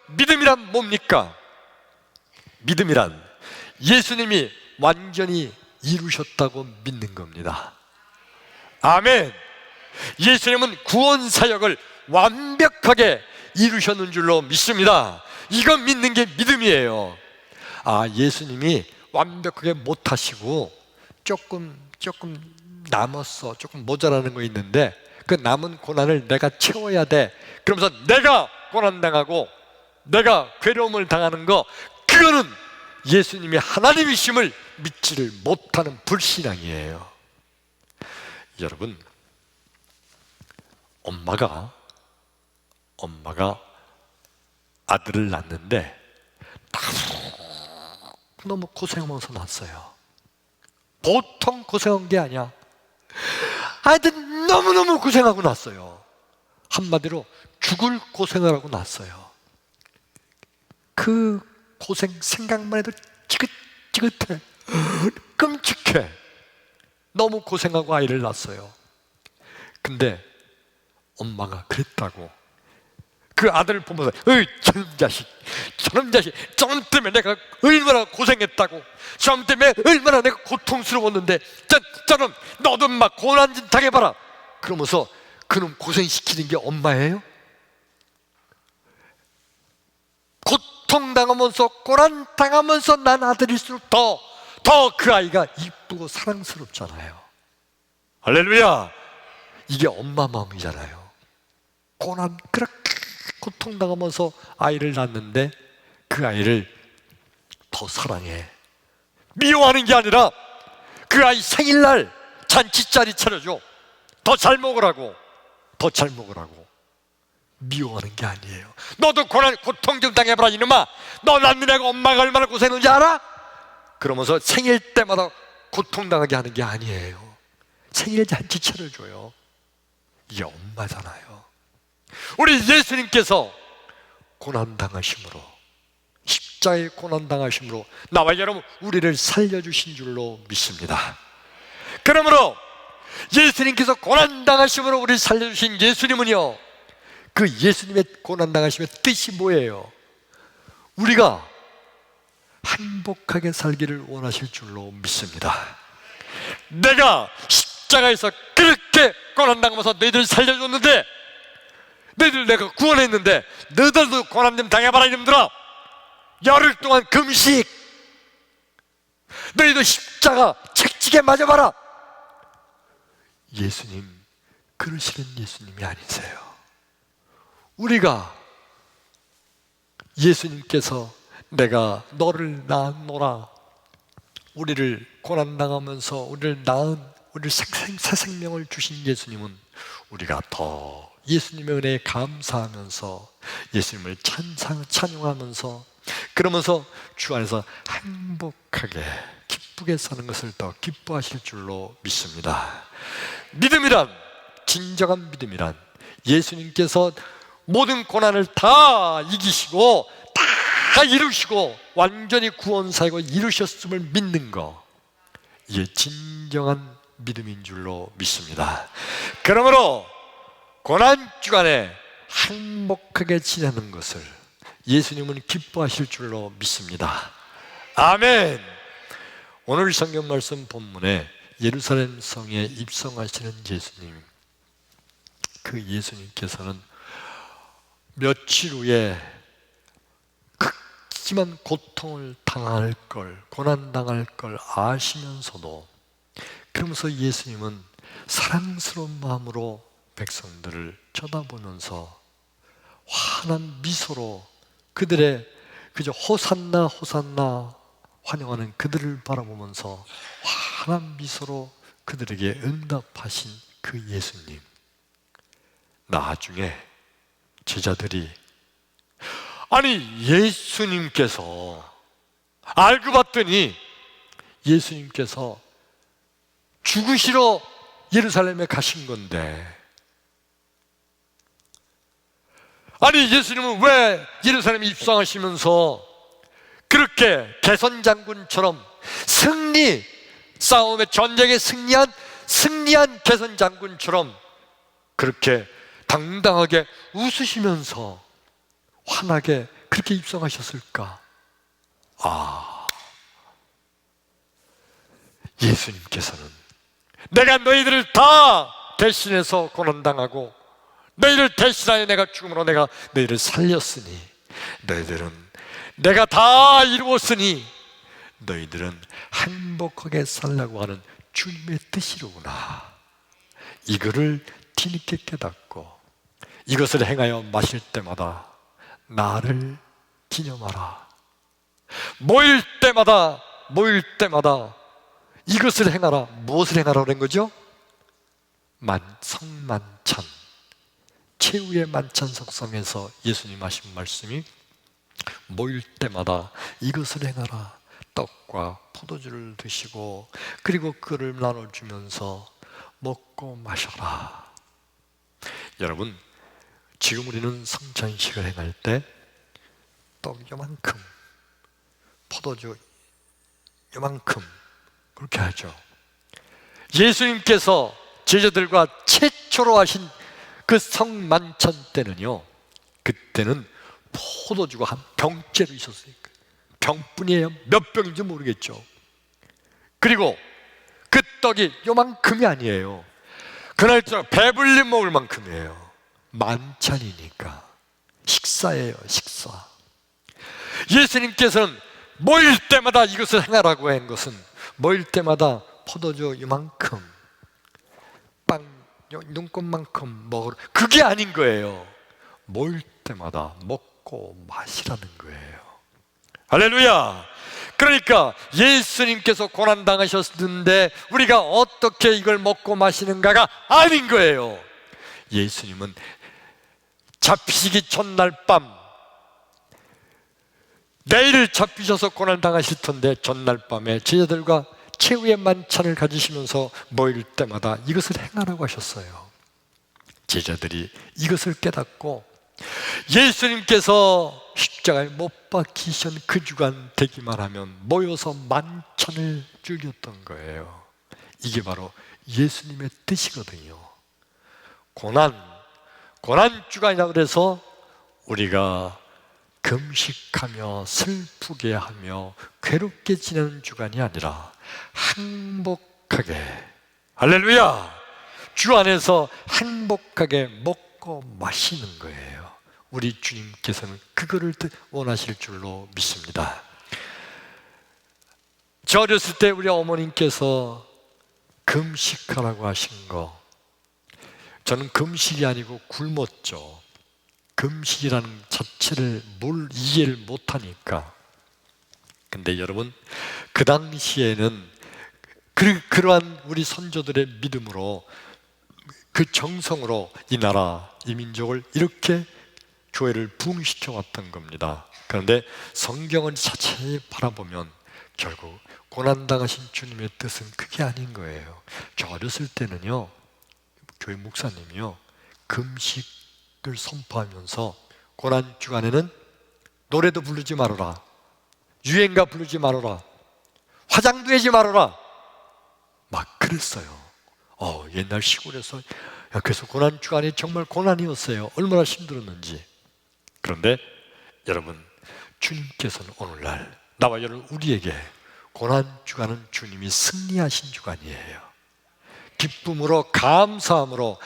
믿음이란 뭡니까? 믿음이란 예수님이 완전히 이루셨다고 믿는 겁니다. 아멘. 예수님은 구원 사역을 완벽하게 이루셨는 줄로 믿습니다. 이건 믿는 게 믿음이에요. 예수님이 완벽하게 못하시고 조금 남았어, 조금 모자라는 거 있는데 그 남은 고난을 내가 채워야 돼. 그러면서 내가 고난당하고 내가 괴로움을 당하는 거, 그거는 예수님이 하나님이심을 믿지를 못하는 불신앙이에요. 여러분, 엄마가 아들을 낳는데 너무 고생하면서 낳았어요. 보통 고생한 게 아니야. 아이들 너무너무 고생하고 낳았어요. 한마디로 죽을 고생을 하고 낳았어요. 그 고생 생각만 해도 지긋지긋해, 끔찍해. 너무 고생하고 아이를 낳았어요. 근데 엄마가 그랬다고 그 아들을 보면서 저놈 자식, 저놈 때문에 내가 얼마나 고생했다고, 저놈 때문에 얼마나 내가 고통스러웠는데 저놈 너도 막 고난 좀 당해봐라. 그러면서 그놈 고생시키는 게 엄마예요? 고통당하면서 고난당하면서 난 아들일수록 더 그 아이가 이쁘고 사랑스럽잖아요. 할렐루야. 이게 엄마 마음이잖아요. 고난 그렇게 고통당하면서 아이를 낳는데 그 아이를 더 사랑해. 미워하는 게 아니라 그 아이 생일날 잔치자리 차려줘. 더 잘 먹으라고, 더 잘 먹으라고. 미워하는 게 아니에요. 너도 고통 좀 당해봐라 이놈아. 너 낳는 애가 엄마가 얼마나 고생했는지 알아? 그러면서 생일 때마다 고통당하게 하는 게 아니에요. 생일 잔치 차려줘요. 이게 엄마잖아요. 우리 예수님께서 고난당하심으로, 십자가의 고난당하심으로 나와 여러분 우리를 살려주신 줄로 믿습니다. 그러므로 예수님께서 고난당하심으로 우리를 살려주신 예수님은요, 그 예수님의 고난당하심의 뜻이 뭐예요? 우리가 행복하게 살기를 원하실 줄로 믿습니다. 내가 십자가에서 그렇게 고난당하면서 너희들 살려줬는데, 너희들 내가 구원했는데 너희들도 고난 좀 당해봐라 이놈들아. 열흘 동안 금식, 너희도 십자가 책찍에 맞아봐라. 예수님 그러시는 예수님이 아니세요. 우리가 예수님께서 내가 너를 낳았노라, 우리를 고난당하면서 우리를 낳은, 우리를 새 생명을 주신 예수님은 우리가 더 예수님의 은혜에 감사하면서 예수님을 찬양하면서 그러면서 주 안에서 행복하게 기쁘게 사는 것을 더 기뻐하실 줄로 믿습니다. 믿음이란, 진정한 믿음이란 예수님께서 모든 고난을 다 이기시고 다 이루시고 완전히 구원 사역을 이루셨음을 믿는 거, 이게 진정한 믿음인 줄로 믿습니다. 그러므로 고난 주간에 행복하게 지내는 것을 예수님은 기뻐하실 줄로 믿습니다. 아멘. 오늘 성경 말씀 본문에 예루살렘 성에 입성하시는 예수님, 그 예수님께서는 며칠 후에 극심한 고통을 당할 걸, 고난당할 걸 아시면서도, 그러면서 예수님은 사랑스러운 마음으로 백성들을 쳐다보면서 환한 미소로 그들의 그저 호산나 호산나 환영하는 그들을 바라보면서 환한 미소로 그들에게 응답하신 그 예수님, 나중에 제자들이 아니 예수님께서, 알고 봤더니 예수님께서 죽으시러 예루살렘에 가신 건데, 아니 예수님은 왜 예루살렘에 입성하시면서 그렇게 개선장군처럼 싸움의 전쟁에 승리한 개선장군처럼 그렇게 당당하게 웃으시면서 환하게 그렇게 그렇게 입성하셨을까? 예수님께서는 내가 너희들을 다 대신해서 고난당하고 너희를 대신하여 내가 죽음으로 내가 너희를 살렸으니 너희들은 내가 다 이루었으니 너희들은 행복하게 살라고 하는 주님의 뜻이로구나. 이거를 뒤늦게 깨닫고 이것을 행하여 마실 때마다 나를 기념하라. 모일 때마다 이것을 행하라. 무엇을 행하라고 그런 거죠? 성만찬, 최후의 만찬 석상에서 예수님 하신 말씀이 모일 때마다 이것을 행하라. 떡과 포도주를 드시고 그리고 그를 나눠주면서 먹고 마셔라. 여러분, 지금 우리는 성찬식을 행할 때 떡 요만큼, 포도주 요만큼 그렇게 하죠. 예수님께서 제자들과 최초로 하신 그 성만찬 때는요, 그때는 포도주가 한 병째로 있었어요. 병뿐이에요. 몇 병인지 모르겠죠. 그리고 그 떡이 요만큼이 아니에요. 그날따라 배불리 먹을 만큼이에요. 만찬이니까 식사예요, 식사. 예수님께서는 모일 때마다 이것을 행하라고 한 것은 모일 때마다 포도주 이만큼, 빵 눈곱만큼 먹으라, 그게 아닌 거예요. 모일 때마다 먹고 마시라는 거예요. 할렐루야. 그러니까 예수님께서 고난당하셨는데 우리가 어떻게 이걸 먹고 마시는가가 아닌 거예요. 예수님은 잡히시기 전날 밤, 내일 잡히셔서 고난당하실 텐데 전날 밤에 제자들과 최후의 만찬을 가지시면서 모일 때마다 이것을 행하라고 하셨어요. 제자들이 이것을 깨닫고 예수님께서 십자가에 못 박히신 그 주간 되기만 하면 모여서 만찬을 즐겼던 거예요. 이게 바로 예수님의 뜻이거든요. 고난 주간이라고 그래서 우리가 금식하며 슬프게 하며 괴롭게 지내는 주간이 아니라 행복하게, 할렐루야, 주 안에서 행복하게 먹고 마시는 거예요. 우리 주님께서는 그거를 원하실 줄로 믿습니다. 저 어렸을 때 우리 어머님께서 금식하라고 하신 거, 저는 금식이 아니고 굶었죠. 금식이라는 자체를 이해를 못하니까. 근데 여러분, 그 당시에는 그러한 우리 선조들의 믿음으로, 그 정성으로 이 나라, 이 민족을 이렇게 교회를 부흥시켜 왔던 겁니다. 그런데 성경을 자세히 바라보면 결국 고난당하신 주님의 뜻은 그게 아닌 거예요. 저 어렸을 때는요, 교회 목사님이요, 금식을 선포하면서 고난 주간에는 노래도 부르지 말아라, 유행가 부르지 말아라, 화장도 하지 말아라, 막 그랬어요. 옛날 시골에서. 그래서 고난 주간이 정말 고난이었어요. 얼마나 힘들었는지. 그런데 여러분, 주님께서는 오늘날 나와 여러분, 우리에게 고난 주간은 주님이 승리하신 주간이에요. 기쁨으로, 감사함으로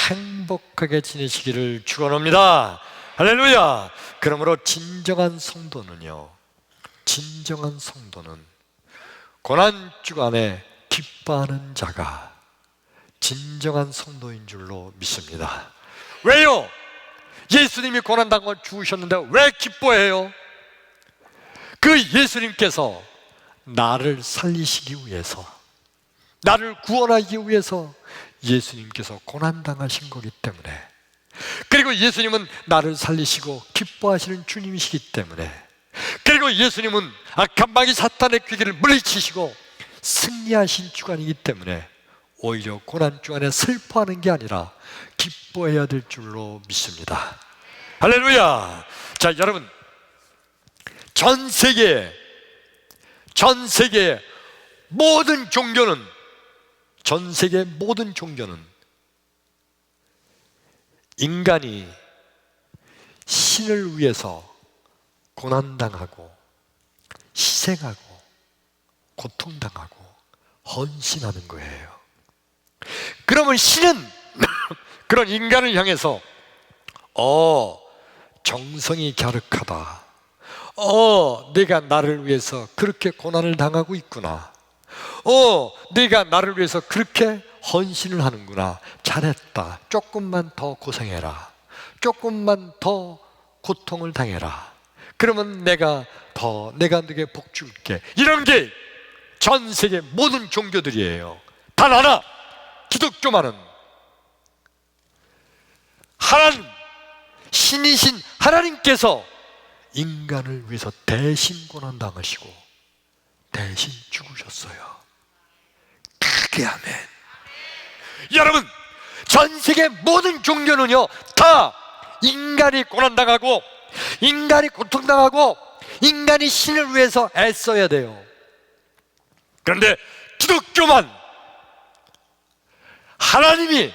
행복하게 지내시기를 축원합니다. 할렐루야. 그러므로 진정한 성도는 고난 주간에 기뻐하는 자가 진정한 성도인 줄로 믿습니다. 왜요? 예수님이 고난당을 죽으셨는데 왜 기뻐해요? 그 예수님께서 나를 살리시기 위해서, 나를 구원하기 위해서 예수님께서 고난당하신 거기 때문에, 그리고 예수님은 나를 살리시고 기뻐하시는 주님이시기 때문에, 그리고 예수님은 악한 마귀 사탄의 귀기를 물리치시고 승리하신 주간이기 때문에 오히려 고난 주간에 슬퍼하는 게 아니라 기뻐해야 될 줄로 믿습니다. 할렐루야. 자, 여러분, 전 세계 모든 종교는 인간이 신을 위해서 고난당하고 희생하고 고통당하고 헌신하는 거예요. 그러면 신은 그런 인간을 향해서 정성이 갸륵하다. 네가 나를 위해서 그렇게 고난을 당하고 있구나. 네가 나를 위해서 그렇게 헌신을 하는구나. 잘했다. 조금만 더 고생해라. 조금만 더 고통을 당해라. 그러면 내가 네게 복 줄게. 이런 게 전 세계 모든 종교들이에요. 단 하나, 기독교만은 하나님, 신이신 하나님께서 인간을 위해서 대신 고난당하시고 대신 죽으셨어요. 크게 아멘. 여러분, 전 세계 모든 종교는요 다 인간이 고난당하고 인간이 고통당하고 인간이 신을 위해서 애써야 돼요. 그런데 기독교만 하나님이,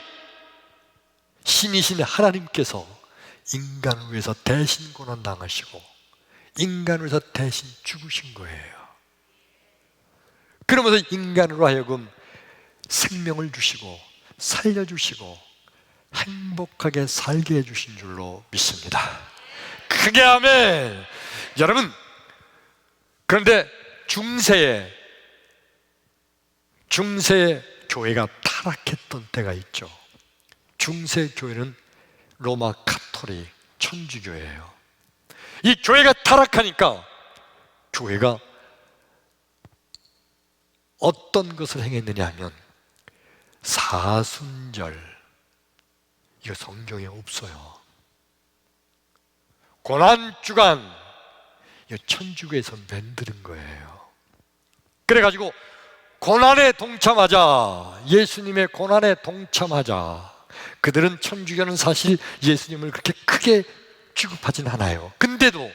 신이신 하나님께서 인간을 위해서 대신 고난당하시고 인간을 위해서 대신 죽으신 거예요. 그러면서 인간으로 하여금 생명을 주시고 살려주시고 행복하게 살게 해주신 줄로 믿습니다. 크게 아멘. 여러분, 그런데 중세에 교회가 타락했던 때가 있죠. 중세 교회는 로마 가톨릭 천주교예요. 이 교회가 타락하니까 교회가 어떤 것을 행했느냐 하면 사순절, 이거 성경에 없어요. 고난주간, 이거 천주교에서 만드는 거예요. 그래가지고 고난에 동참하자, 예수님의 고난에 동참하자. 그들은, 천주교는 사실 예수님을 그렇게 크게 취급하진 않아요. 근데도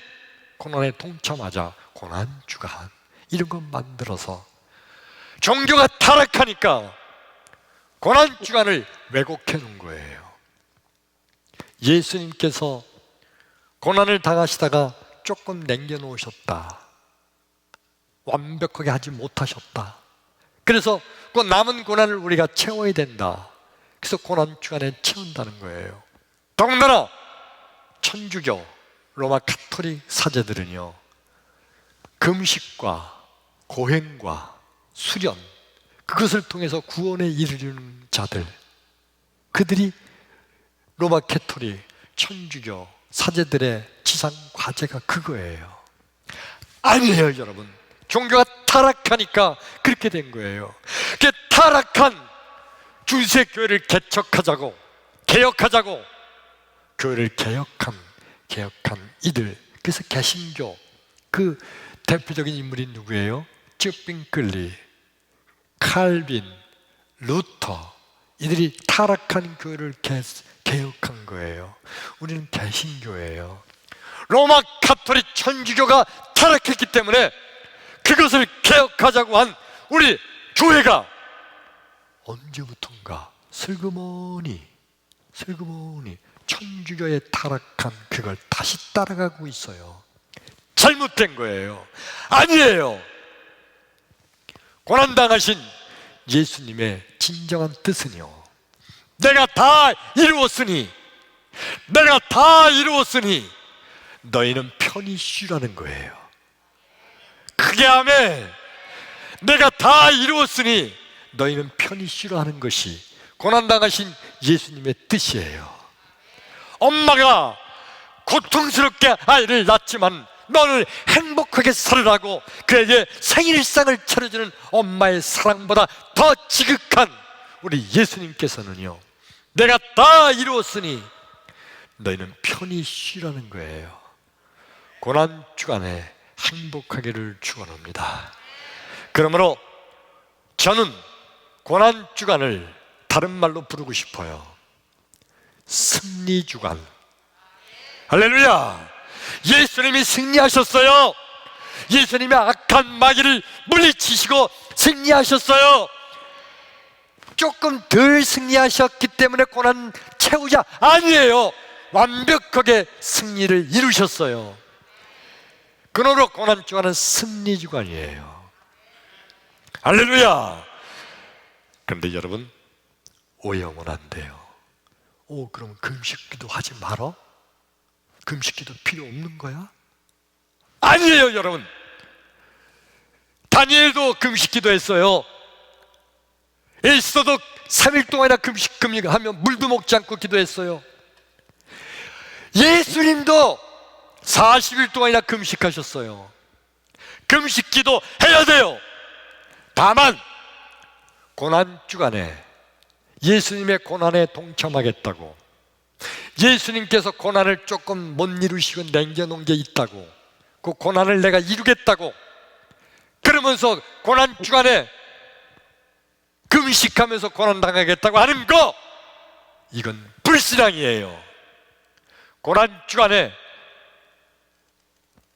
고난에 동참하자, 고난주간 이런 거 만들어서 종교가 타락하니까 고난주간을 왜곡해 놓은 거예요. 예수님께서 고난을 당하시다가 조금 남겨놓으셨다. 완벽하게 하지 못하셨다. 그래서 그 남은 고난을 우리가 채워야 된다. 그래서 고난주간에 채운다는 거예요. 더군다나 천주교, 로마 가톨릭 사제들은요, 금식과 고행과 수련, 그것을 통해서 구원에 이르는 자들, 그들이 로마 가톨릭, 천주교 사제들의 지상 과제가 그거예요. 아니에요, 여러분. 종교가 타락하니까 그렇게 된 거예요. 그 타락한 중세 교회를 개척하자고, 개혁하자고, 교회를 개혁한 이들, 그래서 개신교, 그 대표적인 인물이 누구예요? 쯔빙클리, 칼빈, 루터, 이들이 타락한 교회를 개혁한 거예요. 우리는 개신교예요. 로마 가톨릭 천주교가 타락했기 때문에 그것을 개혁하자고 한 우리 교회가 언제부턴가 슬그머니 천주교에 타락한 그걸 다시 따라가고 있어요. 잘못된 거예요. 아니에요. 고난당하신 예수님의 진정한 뜻은요, 내가 다 이루었으니 너희는 편히 쉬라는 거예요. 크게 아멘. 내가 다 이루었으니 너희는 편히 쉬라 하는 것이 고난당하신 예수님의 뜻이에요. 엄마가 고통스럽게 아이를 낳지만 너는 행복하게 살으라고 그에게 생일상을 차려주는 엄마의 사랑보다 더 지극한 우리 예수님께서는요, 내가 다 이루었으니 너희는 편히 쉬라는 거예요. 고난주간에 행복하기를 축원합니다. 그러므로 저는 고난주간을 다른 말로 부르고 싶어요. 승리주간. 할렐루야. 예수님이 승리하셨어요. 예수님이 악한 마귀를 물리치시고 승리하셨어요. 조금 덜 승리하셨기 때문에 고난 채우자, 아니에요. 완벽하게 승리를 이루셨어요. 그러므로 고난주간은 승리주간이에요. 할렐루야. 그런데 여러분, 오해하면 안 돼요. 그럼 금식기도 하지 말어? 금식기도 필요 없는 거야? 아니에요, 여러분. 다니엘도 금식기도 했어요. 에스더도 3일 동안이나 금식하면 물도 먹지 않고 기도했어요. 예수님도 40일 동안이나 금식하셨어요. 금식기도 해야 돼요. 다만 고난주간에 예수님의 고난에 동참하겠다고, 예수님께서 고난을 조금 못 이루시고 남겨놓은 게 있다고, 그 고난을 내가 이루겠다고 그러면서 고난주간에 금식하면서 고난당하겠다고 하는 거, 이건 불신앙이에요. 고난주간에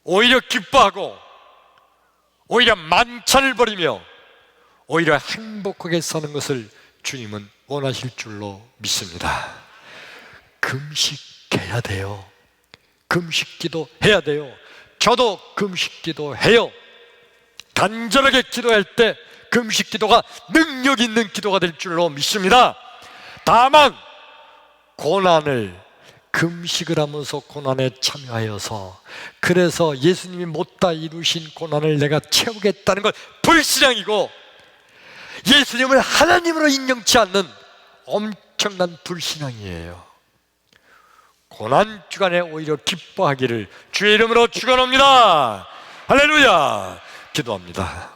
오히려 기뻐하고 오히려 만찬을 벌이며 오히려 행복하게 사는 것을 주님은 원하실 줄로 믿습니다. 금식해야 돼요. 금식기도 해야 돼요. 저도 금식기도 해요. 간절하게 기도할 때 금식기도가 능력 있는 기도가 될 줄로 믿습니다. 다만 고난을, 금식을 하면서 고난에 참여하여서 그래서 예수님이 못다 이루신 고난을 내가 채우겠다는 건 불신앙이고, 예수님을 하나님으로 인정치 않는 엄청난 불신앙이에요. 고난주간에 오히려 기뻐하기를 주의 이름으로 축원합니다. 할렐루야. 기도합니다.